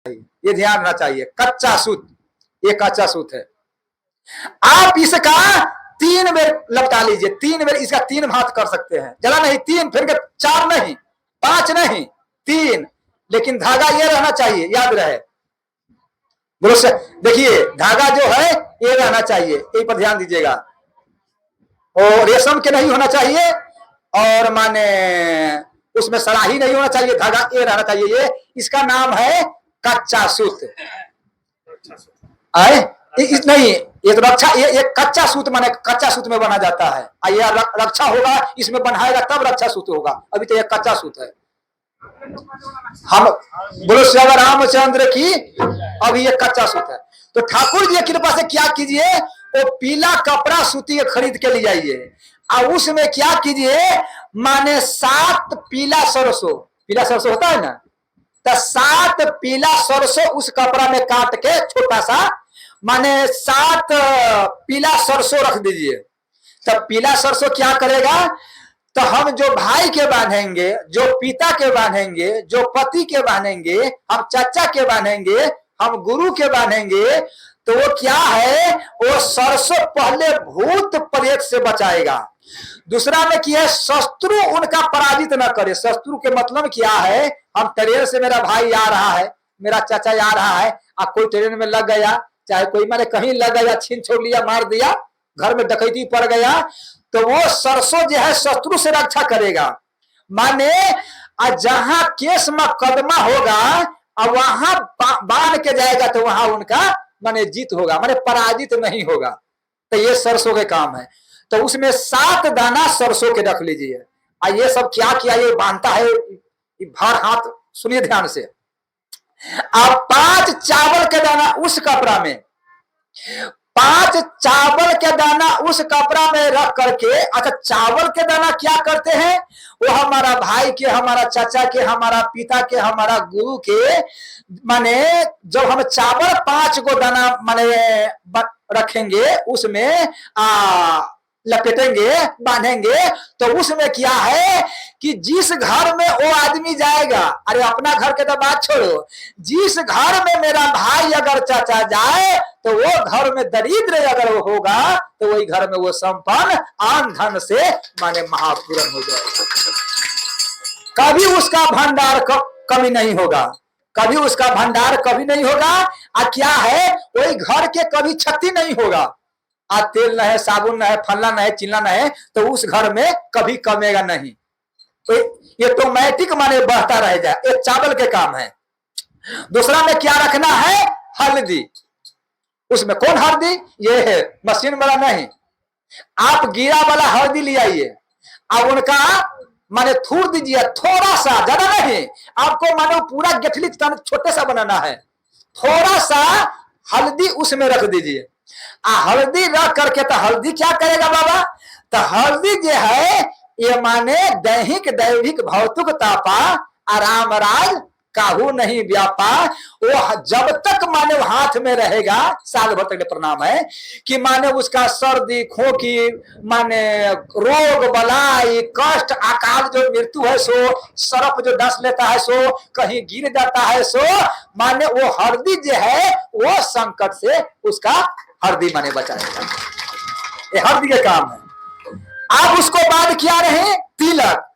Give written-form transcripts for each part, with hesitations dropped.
ये ध्यान रखना चाहिए। कच्चा सूत, ये कच्चा सूत है। आप इसका 3 बेर लपटा लीजिए, 3 बेर इसका 3 भात कर सकते हैं। जला नहीं 3, फिर 4 नहीं, 5 नहीं, 3। लेकिन धागा ये रहना चाहिए, याद रहे। बोलो से देखिए, धागा जो है ये रहना चाहिए, यही पर ध्यान दीजिएगा। और रेशम के नहीं होना चाहिए, और माने उसमें सराही नहीं होना चाहिए, धागा ये रहना चाहिए। ये इसका नाम है कच्चा सूत। आए नहीं, ये तो रक्षा, ये कच्चा सूत माने कच्चा सूत में बना जाता है। ये रक्षा होगा, इसमें बनाएगा तब रक्षा सूत होगा। अभी तो ये कच्चा सूत है। हम बोलो श्री रामचंद्र की। अभी ये कच्चा सूत है। तो ठाकुर जी की कृपा से क्या कीजिए, वो पीला कपड़ा सूती खरीद के ले जाइए, और उसमें क्या कीजिए, माने 7 पीला सरसों, पीला सरसों होता है ना, तो 7 पीला सरसों उस कपड़ा में काट के छोटा सा, माने 7 पीला सरसों रख दीजिए। तब पीला सरसों क्या करेगा, तो हम जो भाई के बांधेंगे, जो पिता के बांधेंगे, जो पति के बांधेंगे, हम चाचा के बांधेंगे, हम गुरु के बांधेंगे, तो वो क्या है, वो सरसों पहले भूत प्रेत से बचाएगा। दूसरा में क्या है, शत्रु उनका पराजित न करे। शत्रु के मतलब क्या है, हम ट्रेन से, मेरा भाई आ रहा है, मेरा चाचा आ रहा है, और कोई ट्रेन में लग गया, चाहे कोई माने कहीं लग गया, छीन छोड़ लिया, मार दिया, घर में डकैती पड़ गया, तो वो सरसों जो है शत्रु से रक्षा करेगा। माने जहां केस मुकदमा होगा, और वहां बांध के जाएगा, तो वहां उनका माने जीत होगा, माने पराजित नहीं होगा। तो ये सरसों के काम है। तो उसमें 7 दाना सरसों के रख लीजिए। ये सब क्या किया, ये बांधता है भर हाथ, सुनिए ध्यान से। अब 5 चावल के दाना उस कपड़ा में, 5 चावल के दाना उस कपड़ा में रख करके, अच्छा चावल के दाना क्या करते हैं, वो हमारा भाई के, हमारा चाचा के, हमारा पिता के, हमारा गुरु के, माने जब हम चावल 5 को दाना माने रखेंगे, उसमें लपेटेंगे, बांधेंगे, तो उसमें क्या है कि जिस घर में वो आदमी जाएगा, अरे अपना घर के तो बात छोड़ो, जिस घर में मेरा भाई अगर चाचा जाए, तो वो घर में दरिद्र अगर वो होगा, तो वही घर में वो संपन्न आन धन से माने महापूर्ण हो जाएगा। कभी उसका भंडार कमी नहीं होगा, कभी उसका भंडार कभी नहीं होगा। क्या है, वही घर के कभी क्षति नहीं होगा। तेल न है, साबुन न है, फलना न है, चिल्ला न है, तो उस घर में कभी कमेगा नहीं। तो ये ऑटोमेटिक माने बहता रह जाए। एक चावल के काम है। दूसरा में क्या रखना है, हल्दी। उसमें कौन हल्दी, ये है मशीन वाला नहीं, आप गिरा वाला हल्दी ले आइए, अब उनका माने थूर दीजिए, थोड़ा सा, ज्यादा नहीं। आपको मानो पूरा गेठली छोटे सा बनाना है, थोड़ा सा हल्दी उसमें रख दीजिए। हल्दी रख करके, तो हल्दी क्या करेगा बाबा, तो हल्दी जो है ये माने दैहिक दैविक भौतिक तापा, आराम राज काहू नहीं व्यापा। वो जब तक माने हाथ में रहेगा, साल भर तक प्रणाम है कि माने उसका सर्दी खोखी, माने रोग बलाई कष्ट अकाल जो मृत्यु है, सो सर्प जो डस लेता है, सो कहीं गिर जाता है, सो माने वो हल्दी जो है वो संकट से उसका हल्दी माने बचाएगा। ये हल्दी के काम है। आप उसको बाद क्या रहे, तिलक।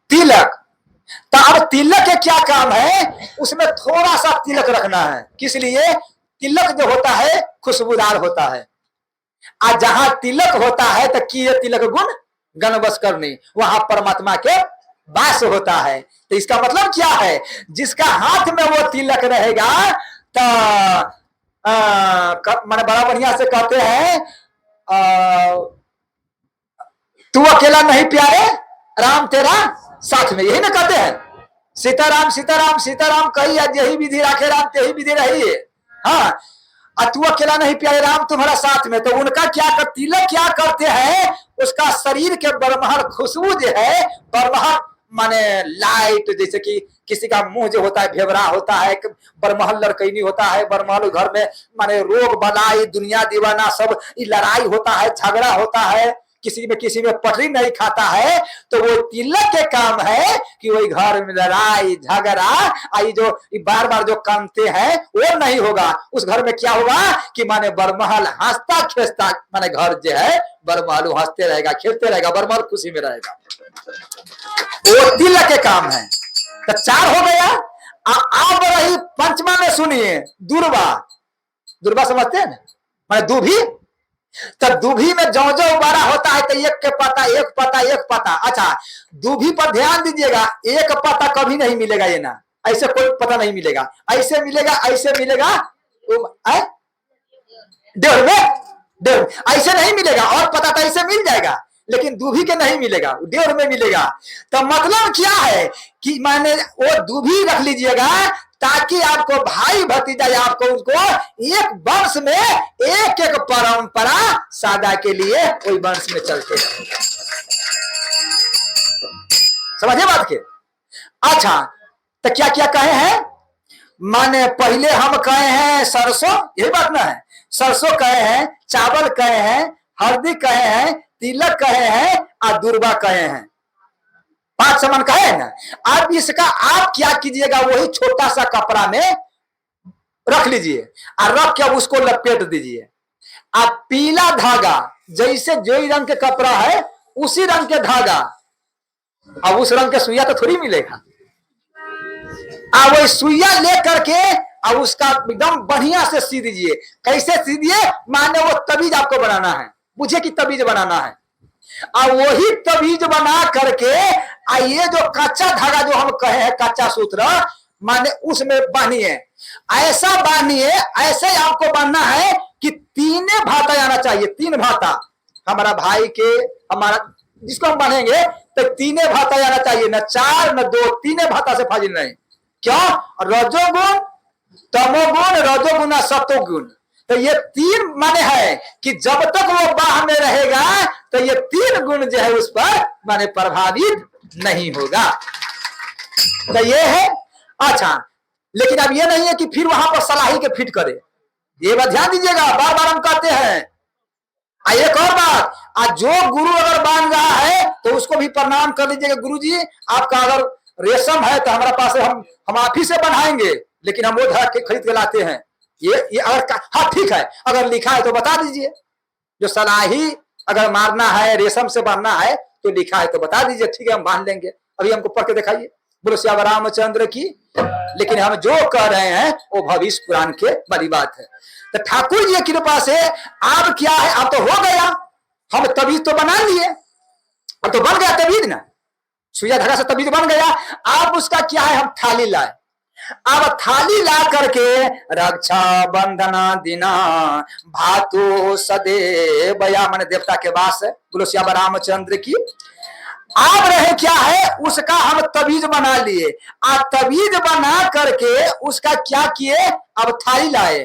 तिलक, तो अब तिलक के क्या काम है, उसमें थोड़ा सा तिलक रखना है। किस लिए, तिलक जो होता है खुशबूदार होता है। आज जहां तिलक होता है, तो किए तिलक गुण गण बस करनी, वहां परमात्मा के वास होता है। तो इसका मतलब क्या है, जिसका हाथ में वो तिलक रहेगा, तो मैंने बड़ा बढ़िया से कहते हैं, तू अकेला नहीं प्यारे, राम तेरा साथ में, यही ना कहते हैं। सीताराम सीताराम सीताराम कही, यही विधि राखे राम तेही विधि रही है। हाँ, तू अकेला नहीं प्यारे, राम तुम्हारा साथ में। तो उनका क्या कर, तिलक क्या करते हैं, उसका शरीर के बरमहल खुशबू जो है, बरमहल माने लाइट, जैसे कि किसी का मुंह जो होता है भेवरा होता है, बरमहल लड़कैनी होता है, बरमहल घर में माने रोग बलाई दुनिया दीवाना सब लड़ाई होता है, झगड़ा होता है, किसी में पटरी नहीं खाता है, तो वो तिलक के काम है कि वही घर में लड़ाई झगड़ा आई जो बार बार जो कामते हैं वो नहीं होगा। उस घर में क्या होगा कि माने बरमहल हंसता खेसता, माने घर जो है बरमहल हंसते रहेगा खेलते रहेगा, बरमहल खुशी में रहेगा। वो तिलक के काम है। तो 4 हो गया। अब रही पंचमा में सुनिए दुर्वा। दुर्वा समझते हैं ना, माने दूभी। तो दूभी में जो जो बड़ा होता है तो एक के पता एक पता एक पता। अच्छा दूभी पर ध्यान दीजिएगा, एक पता कभी नहीं मिलेगा, ये ना ऐसे कोई पता नहीं मिलेगा, ऐसे मिलेगा डेढ़ में डेढ़ ऐसे नहीं मिलेगा। और पता तो ऐसे मिल जाएगा, लेकिन दूभी के नहीं मिलेगा, डेढ़ में मिलेगा। तो मतलब क्या है कि माने वो दूभी रख लीजिएगा ताकि आपको भाई भतीजा या आपको उनको एक वंश में एक एक परंपरा सादा के लिए कोई वंश में चलते रहेगा। समझे बात के? अच्छा तो क्या क्या कहे हैं, माने पहले हम कहे हैं सरसों, यही बात ना है, सरसों कहे हैं, चावल कहे हैं, हल्दी कहे हैं, तिलक कहे हैं और दुर्वा कहे हैं। 5 सामान कहे हैं ना। अब इसका आप क्या कीजिएगा, वही छोटा सा कपड़ा में रख लीजिए और रख के उसको लपेट दीजिए। आप पीला धागा, जैसे जो रंग के कपड़ा है उसी रंग के धागा, अब उस रंग के सुइया तो थोड़ी मिलेगा। वही सुइया ले करके अब उसका एकदम बढ़िया से सी दीजिए। कैसे सी दिए, माने वो तबीज आपको बनाना है, मुझे की तबीज बनाना है। और वही तबीज बना करके ये जो कच्चा धागा जो हम कहे हैं कच्चा सूत्र, माने उसमें बांधिए। ऐसा बांधिए, ऐसे आपको बांधना है कि 3 भाता आना चाहिए। 3 भाता हमारा भाई के, हमारा जिसको हम बांधेंगे तो 3 भाता आना चाहिए, न 4 न 2, 3 भाता से फाजिल नहीं। क्यों? रजोगुण तमोगुण रजोगुण सतोगुण। तो ये 3 माने है कि जब तक वो बाह में रहेगा तो ये 3 गुण जो है उस पर माने प्रभावित नहीं होगा। तो ये है। अच्छा लेकिन अब ये नहीं है कि फिर वहां पर सलाही के फिट करे, ये बात ध्यान दीजिएगा, बार बार हम कहते हैं। एक और बात, जो गुरु अगर बांध रहा है तो उसको भी प्रणाम कर लीजिएगा, गुरु जी आपका अगर रेशम है तो हमारा पास हम आप ही से बनाएंगे, लेकिन हम वो धरा के खरीद के लाते हैं। ये अगर हाँ ठीक है, अगर लिखा है तो बता दीजिए। जो सलाही अगर मारना है, रेशम से बांधना है तो लिखा है तो बता दीजिए, ठीक है हम बांध लेंगे। अभी हमको पढ़ के दिखाइए, बोलो श्याम रामचंद्र की। लेकिन हम जो कह रहे हैं वो भविष्य पुराण के बड़ी बात है। तो ठाकुर जी की कृपा से अब क्या है, अब तो हो गया, हम तबीज तो बना लिए, अब तो बन गया तबीज ना, सुइया धागा से तबीज बन गया। अब उसका क्या है, हम थाली लाए। अब थाली ला करके रक्षा बंधना दिना भातु सदैव या मन देवता के वास है, बोलो श्याम रामचंद्र की। अब रहे क्या है, उसका हम तबीज बना लिए। तबीज बना करके उसका क्या किए, अब थाली लाए।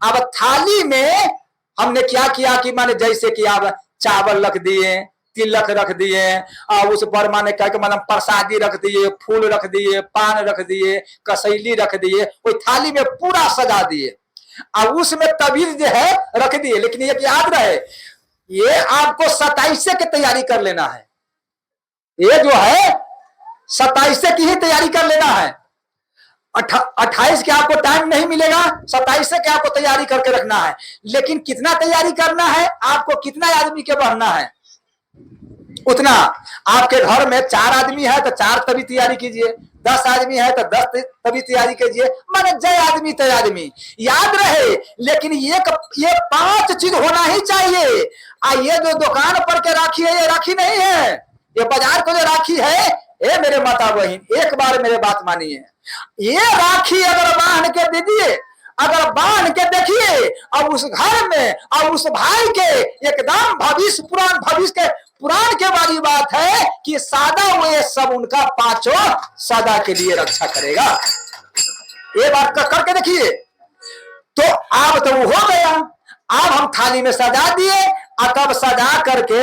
अब थाली में हमने क्या किया कि माने जैसे कि अब चावल रख दिए, तिलक रख दिए, और उस पर माने क्या मतलब प्रसादी रख दिए, फूल रख दिए, पान रख दिए, कसैली रख दिए, वही थाली में पूरा सजा दिए। अब उसमें तबीज जो है रख दिए। लेकिन ये याद रहे, ये आपको 27 की तैयारी कर लेना है। ये जो है 27 की ही तैयारी कर लेना है। 28 के आपको टाइम नहीं मिलेगा, 27 के आपको तैयारी करके रखना है। लेकिन कितना तैयारी करना है, आपको कितना आदमी के बढ़ना है उतना। आपके घर में 4 आदमी है तो 4 तभी तैयारी कीजिए, 10 आदमी है तो 10 तभी तैयारी कीजिए, माने जय आदमी तय आदमी, याद रहे। लेकिन ये 5 चीज होना ही चाहिए। ये जो दुकान पर के राखी है, ये राखी नहीं है, ये बाजार को जो राखी है, ए मेरे माता बहन एक बार मेरे बात मानिए, ये राखी अगर बांध के दीजिए, अगर बांध के देखिए, अब उस घर में और उस भाई के एकदम भविष्य पुराण, भविष्य के पुराण के वाली बात है कि सादा हुए सब उनका 5 सदा के लिए रक्षा करेगा। ये बात करके देखिए। तो अब तो वो हो गया। अब हम थाली में सजा दिए, तब सजा करके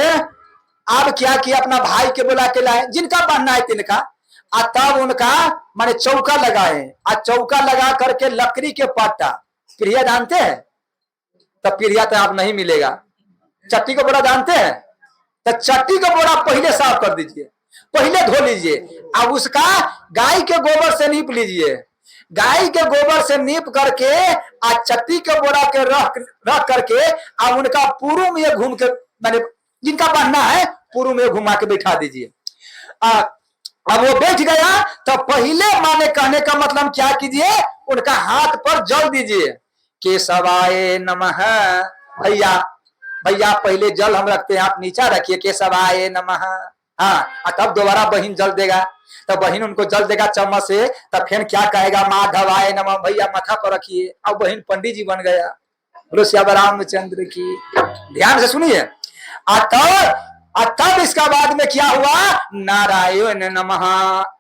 अब क्या किया, अपना भाई के बुला के लाए, जिनका बनना है तिनका। तब उनका माने चौका लगाए, चौका लगा करके लकड़ी के पट्टा, प्रिया जानते हैं? तब प्रिया तो आप नहीं मिलेगा, चट्टी को बड़ा जानते हैं, तो चट्टी का बोरा पहले साफ कर दीजिए, पहले धो लीजिए। अब उसका गाय के गोबर से नीप लीजिए, गाय के गोबर से नीप करके आज चट्टी के बोरा के रख करके अब उनका पूर्व में घूम के, मैंने जिनका बांधना है पूर्व में घुमा के बैठा दीजिए। अब वो बैठ गया तो पहले माने कहने का मतलब क्या कीजिए, उनका हाथ पर जल दीजिए, केशवाय नमः। भैया भैया पहले जल हम रखते हैं, आप नीचा रखिए, केशवाय नमः। हाँ, तब दोबारा बहन जल देगा, तो बहन उनको जल देगा चम्मच से, तब फिर क्या कहेगा, माधवाय नमः। भैया माथा पर रखिए, अब बहन पंडित जी बन गया। बोलो श्याम रामचंद्र की। ध्यान से सुनिए। तब इसका बाद में क्या हुआ, नारायण नमः।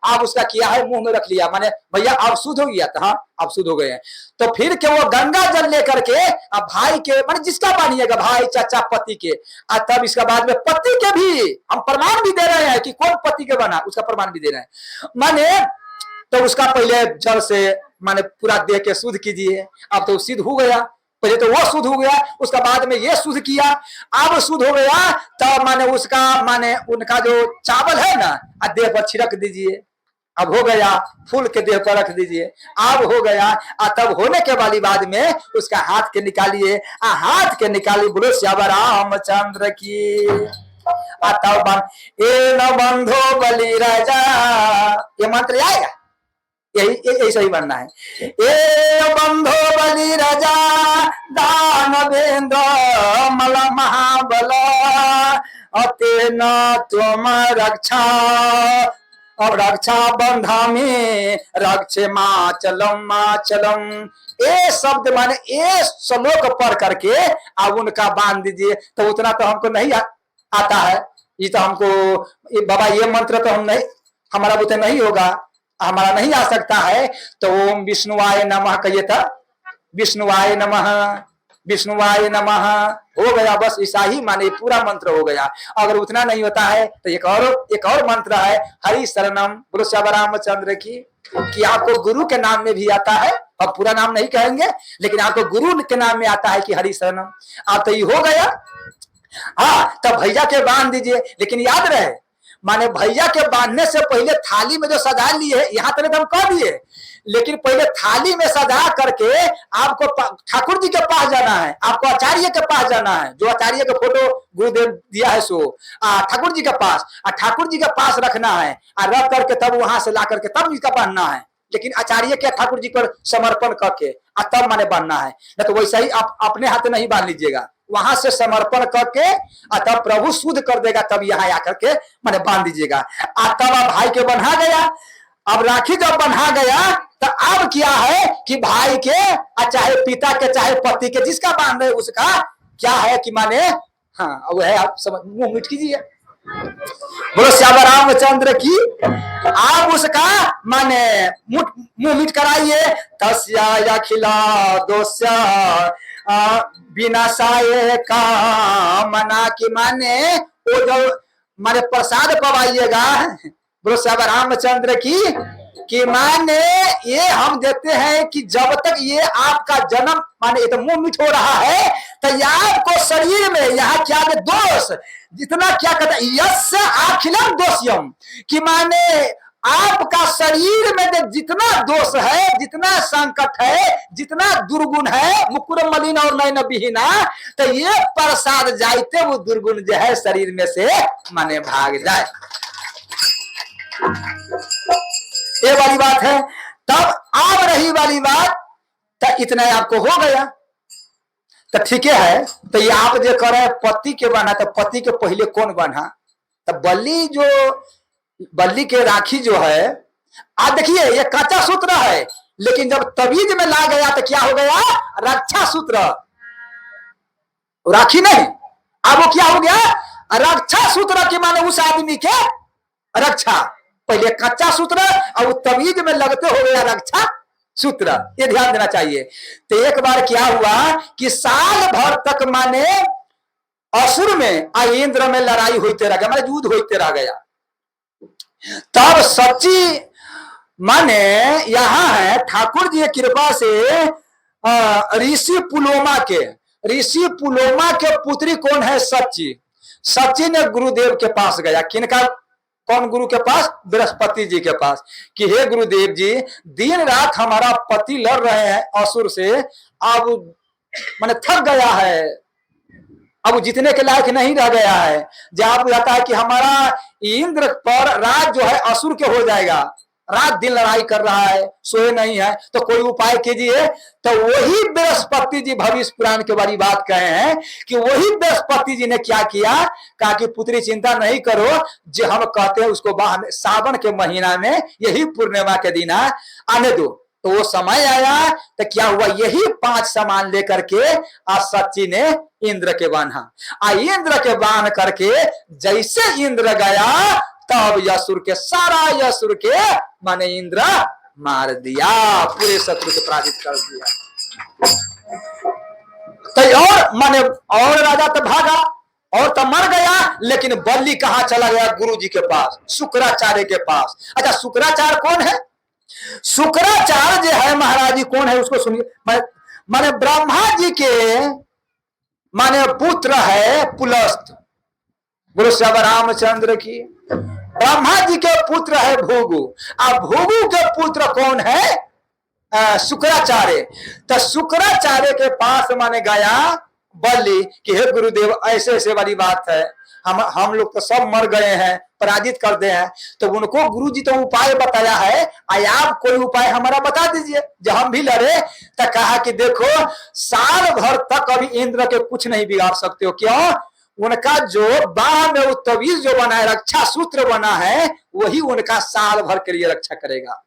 अब उसका किया है मुंह में रख लिया, माने भैया अब शुद्ध हो गया था। हाँ, अब शुद्ध हो गए हैं। तो फिर के वो गंगा जल लेकर के अब भाई के, माने जिसका बानिएगा, भाई चाचा पति के, तब इसका बाद में पति के भी हम प्रमाण भी दे रहे हैं कि कौन पति के बना, उसका प्रमाण भी दे रहे हैं। माने तो उसका पहले जल से माने पूरा देह के शुद्ध कीजिए। अब तो सिद्ध हो गया, पहले तो वो शुद्ध हो गया, उसका बाद में ये शुद्ध किया। अब शुद्ध हो गया तब माने उसका, माने उनका जो चावल है ना, देह पर छिड़क दीजिए। अब हो गया, फूल के देह पर रख दीजिए। अब हो गया, तब होने के वाली बाद में उसका हाथ के निकालिए, हाथ के निकालिए। बोलो श्याम रामचंद्र की। तब ए न बंधो बलि राजा, ये मंत्र आएगा, यही सही बनना है। ए बंधो बलि राजा दानवेंद्र मल महाबल, तेन तुम रक्षा और रक्षा बंधा में रक्षे माचलम माचलम। ए शब्द माने ए श्लोक पढ़ करके अब उनका बांध दीजिए। तो उतना तो हमको नहीं आता है, ये तो हमको बाबा ये मंत्र तो हम नहीं, हमारा बुते नहीं होगा, हमारा नहीं आ सकता है। तो ओम विष्णुवाय नमः कहिए था, विष्णुवाय नमः, विष्णुवाय नमः हो गया। बस ऐसा ही माने पूरा मंत्र हो गया। अगर उतना नहीं होता है तो एक और मंत्र है, हरि शरणम। बोलो श्याम रामचंद्र की। कि आपको गुरु के नाम में भी आता है, अब पूरा नाम नहीं कहेंगे, लेकिन आपको गुरु के नाम में आता है कि हरि शरणम। आप तो ये हो गया। हाँ, तब भैया के बांध दीजिए। लेकिन याद रहे, माने भैया के बांधने से पहले थाली में जो सजा लिए है, यहाँ तक हम कह दिए, लेकिन पहले थाली में सजा करके आपको ठाकुर जी के पास जाना है, आपको आचार्य के पास जाना है। जो आचार्य का फोटो गुरुदेव दिया है सो ठाकुर जी के पास, ठाकुर जी के पास रखना है, रख करके तब वहां से ला करके तब इसका बांधना है। लेकिन आचार्य के ठाकुर जी पर समर्पण करके तब माने बांधना है। न तो वैसा ही आप अपने हाथ नहीं बांध लीजिएगा, वहां से समर्पण करके तब प्रभु शुद्ध कर देगा, तब यहाँ आकर के माने बांध दीजिएगा। तब भाई के बंधा गया। अब राखी जब बंधा गया तो अब क्या है कि भाई के चाहे पिता के चाहे पति के, जिसका बांध है उसका क्या है कि माने, हाँ वो है, आप समझ, मुंह मीठ कीजिए। बोलो श्याम रामचंद्र की। आप उसका माने मुंह मीठ कराइए। तस्या अखिला दोस्या विनाशाय का मना की, माने वो जो माने प्रसाद पवाइएगा। बोलो श्याम रामचंद्र की माने ये हम देते हैं कि जब तक ये आपका जन्म, माने ये तो मुंह मीठ हो रहा है, तो ये आपको शरीर में यहाँ क्या दोष जितना क्या कहता है, यस्य अखिलम दोषयम, कि माने आपका शरीर में जितना दोष है, जितना संकट है, जितना दुर्गुण है, मुकुर मलिन और नयन विहीना, तो ये प्रसाद जाते वो दुर्गुण जो है शरीर में से माने भाग जाए। ये वाली बात है। तब अब रही वाली बात, तो इतना आपको हो गया तो ठीक है। तो ये आप जो कर रहे पति के बना, तो पति के पहले कौन बना, तो बल्ली के राखी जो है, आप देखिए ये कच्चा सूत्र है, लेकिन जब तवीज में ला गया तो क्या हो गया, रक्षा सूत्र, राखी नहीं। अब वो क्या हो गया, रक्षा सूत्र के माने उस आदमी के रक्षा। पहले कच्चा सूत्र और तवीज में लगते हो गया रक्षा सूत्र, ये ध्यान देना चाहिए। तो एक बार क्या हुआ कि साल भर तक माने असुर में और इंद्र में लड़ाई होते रह गया, माने युद्ध होते रह गया। तब सच्ची माने यहां है ठाकुर जी की कृपा से ऋषि पुलोमा के पुत्री कौन है, सच्ची। सचिन गुरुदेव के पास गया। किनका? कौन गुरु के पास? बृहस्पति जी के पास, कि हे गुरुदेव जी, दिन रात हमारा पति लड़ रहे हैं असुर से, अब मैंने थक गया है, अब जीतने के लायक नहीं रह गया है। जब रहता है कि हमारा इंद्र पर राज जो है असुर के हो जाएगा, रात दिन लड़ाई कर रहा है, सोए नहीं है, तो कोई उपाय कीजिए। तो वही बृहस्पति जी भविष्य पुराण के बारी बात कहे हैं कि वही बृहस्पति जी ने क्या किया, कहा कि पुत्री चिंता नहीं करो, जो हम कहते हैं उसको सावन के महीना में यही पूर्णिमा के दिन आने दो। तो वो समय आया तो क्या हुआ, यही 5 सामान लेकर के आज सच्ची ने इंद्र के बांधा। इंद्र के बांध करके जैसे इंद्र गया, तब यसुर के सारा यसुर के माने इंद्र मार दिया, पूरे शत्रु को पराजित कर दिया। तो और माने और राजा तो भागा और तो मर गया, लेकिन बल्ली कहां चला गया? गुरु जी के पास, शुक्राचार्य के पास। अच्छा, शुक्राचार्य कौन है? शुक्राचार्य जो है महाराज जी कौन है उसको सुनिए। माने ब्रह्मा जी के माने पुत्र है पुलस्त, गुरु श्री रामचंद्र की। ब्रह्मा जी के पुत्र है भृगु, अब भृगु के पुत्र कौन है? शुक्राचार्य। तो शुक्राचार्य के पास माने गया बल्ली कि हे गुरुदेव, ऐसे ऐसे वाली बात है, हम लोग तो सब मर गए हैं, पराजित कर दे हैं। तो उनको गुरु जी तो उपाय बताया है, आप कोई उपाय हमारा बता दीजिए जो हम भी लड़े। तो कहा कि देखो, साल भर तक अभी इंद्र के कुछ नहीं बिगाड़ सकते हो। क्यों? उनका जो बाह में तवीज जो बना है, रक्षा सूत्र बना है, वही उनका साल भर के लिए रक्षा करेगा।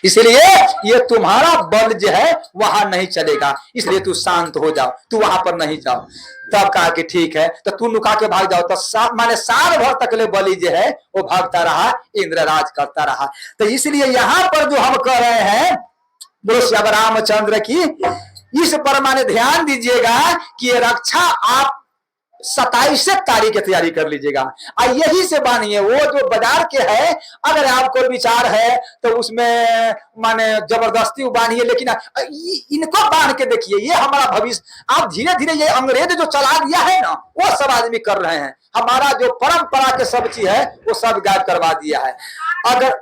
इसलिए ये तुम्हारा बल जो है वहां नहीं चलेगा, इसलिए तू शांत हो जाओ, तू वहां पर नहीं जाओ। तब कहा कि ठीक है, तो तू लुका के भाग जाओ। तो माने साल भर तक ले बलि जो है वो भागता रहा, इंद्र राज करता रहा। तो इसलिए यहां पर जो हम कह रहे हैं बोलो श्री रामचंद्र की, इस पर माने ध्यान दीजिएगा कि ये रक्षा आप 27 तारीख की तैयारी कर लीजिएगा। यही से बानिए, वो जो बाजार के है, अगर आपको विचार है तो उसमें माने जबरदस्ती बांधिए, लेकिन इनको बांध के देखिए, ये हमारा भविष्य। आप धीरे धीरे ये अंग्रेज जो चला दिया है ना, वो सब आदमी कर रहे हैं। हमारा जो परंपरा के सब चीज है वो सब गायब करवा दिया है। अगर